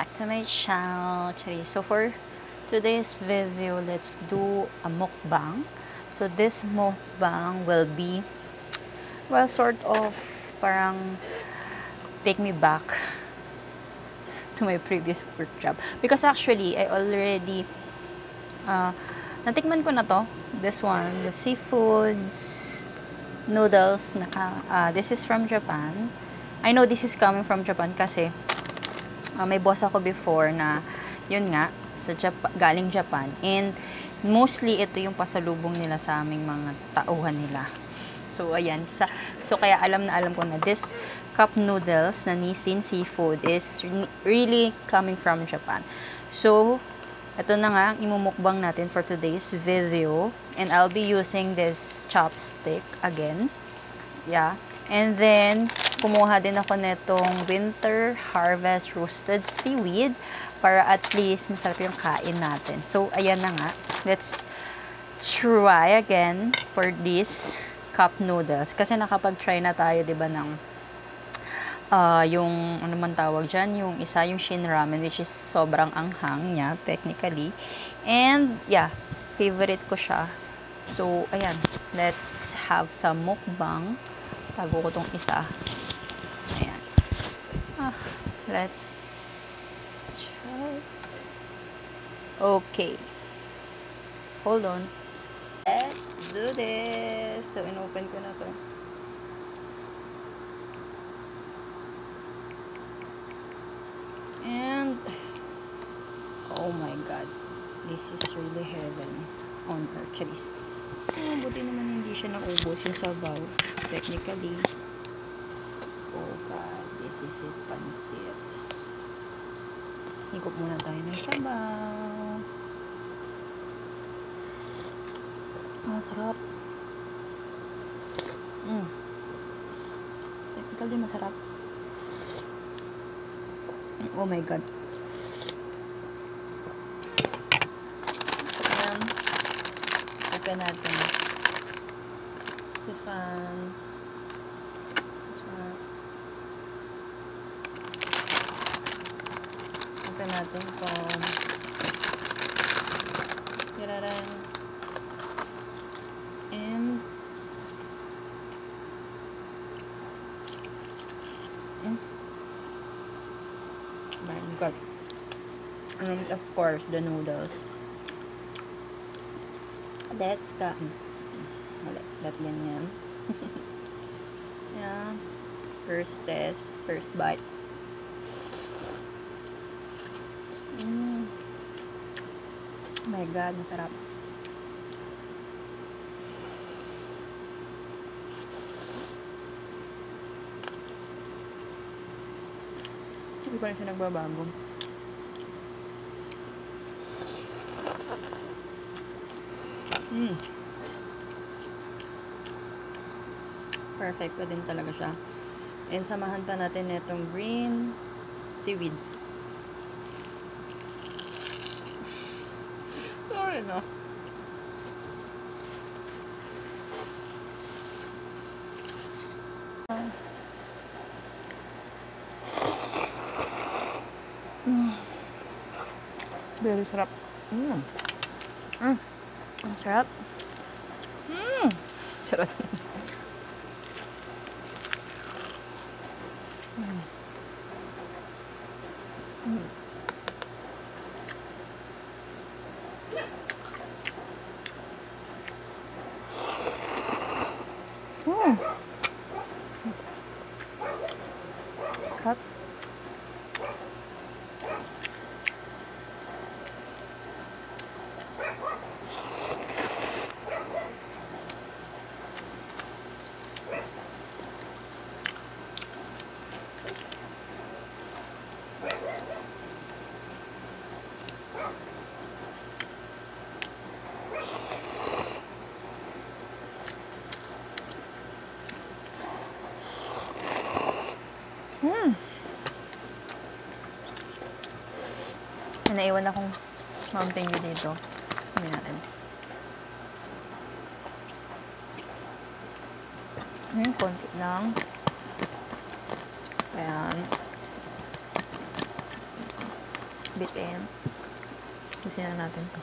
back to my channel. So for today's video, let's do a mukbang. So this mukbang will be, well, sort of parang take me back to my previous work job. Because actually, I already, natikman ko na to. This one, the seafoods, noodles. This is from Japan. I know this is coming from Japan kasi may boss ako before na yun nga galing Japan, and mostly ito yung pasalubong nila sa aming mga tauhan nila. So ayan, so kaya alam ko na this cup noodles na Nissin Seafood is really coming from Japan. So ito na nga ang imumukbang natin for today's video, and I'll be using this chopstick again. Yeah. And then, kumuha din ako netong Winter Harvest Roasted Seaweed para at least masarap yung kain natin. So, ayan na nga. Let's try again for this cup noodles. Kasi nakapag-try na tayo, diba, ng yung, ano man tawag dyan, yung isa, yung Shin Ramen, which is sobrang anghang niya, technically. And, yeah, favorite ko siya. So, ayan. Let's have some mukbang. Tago ko tong isa. Ayan. Let's try. Okay. Hold on. Let's do this. So, inopen ko na to. And, oh my God. This is really heaven on earth. Charis. Oh, buti naman hindi siya naubos yung sabaw. Technically. Oh God, this is it, pansit. Higop muna tayo ng sabaw. Sarap. Technically, masarap. Oh my God. Open natin. This one. Open natin ito. Tiraran. And my God. And of course, the noodles. Let's go. Let yan. Yeah. First test. First bite. Oh my God, masarap. Hindi pa rin siya nagbabago. Perfect pa din talaga siya. And samahan pa natin itong green seaweeds. Sorry, no? Very sarap. Sarap. Sarap. Sarap. Naiwan akong Mountain Dew dito. Hindi natin. Konti lang. Ayan. bitin. Gusto na natin to.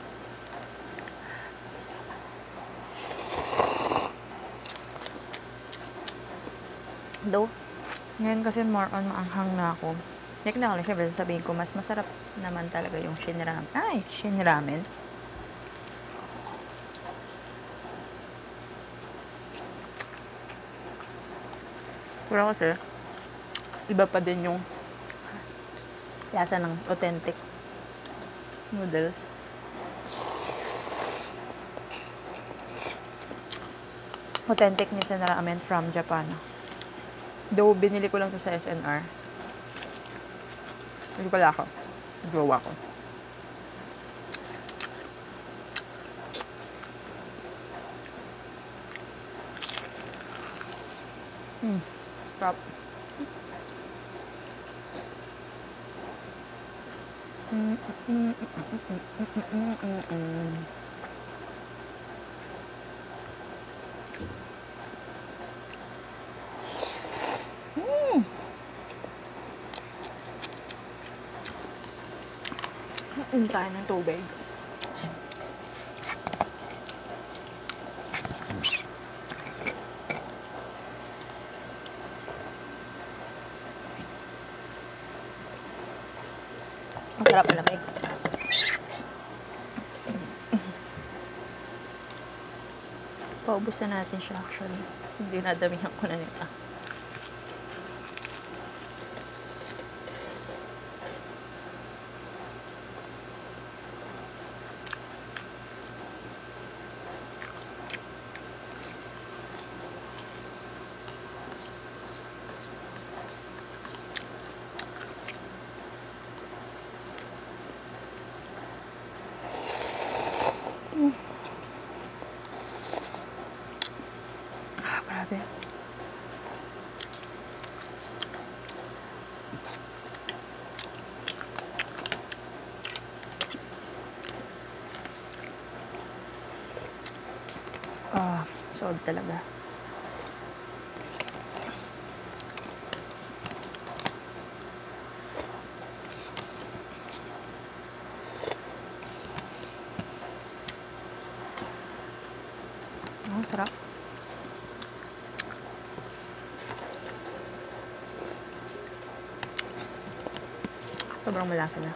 Though, ngayon kasi more on maanghang na ako. Like na ako, syempre sabihin ko, mas masarap naman talaga yung shinramen. Ay, shinramen. Pero kasi, iba pa din yung lasa ng authentic noodles. Authentic ni shinramen from Japan. Though, binili ko lang to sa SNR. Hindi pala ako. Jowa ko. Stop. Tayo ng tubig. Ang sarap na lamig. Paubos na natin siya actually. Hindi nadamihan ko na nito. Grabe. Sold talaga. Sarap. Sobrang malasa na.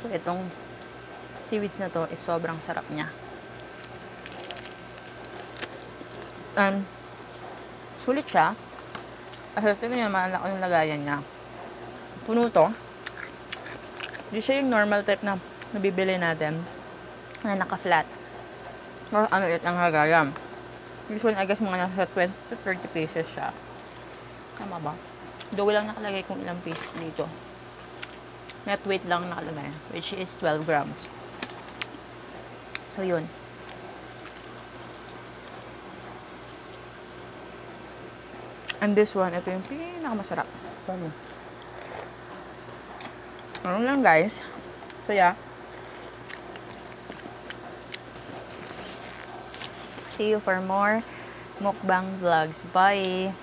So, itong seaweeds na to is sobrang sarap niya. Sulit siya. Kasi tingnan niyo naman ang lagayan niya. Puno to. Hindi siya yung normal type na nabibili natin na naka-flat. Or ano it ang lagayan. Usually, I guess mga nasa 20 to 30 pieces siya. Tama ba? Though lang nakalagay kung ilang pieces dito. Net weight lang nakalagay, which is 12 grams. So, yun. And this one, ito yung pinakamasarap. Ano lang, guys. So, yeah. See you for more mukbang vlogs. Bye!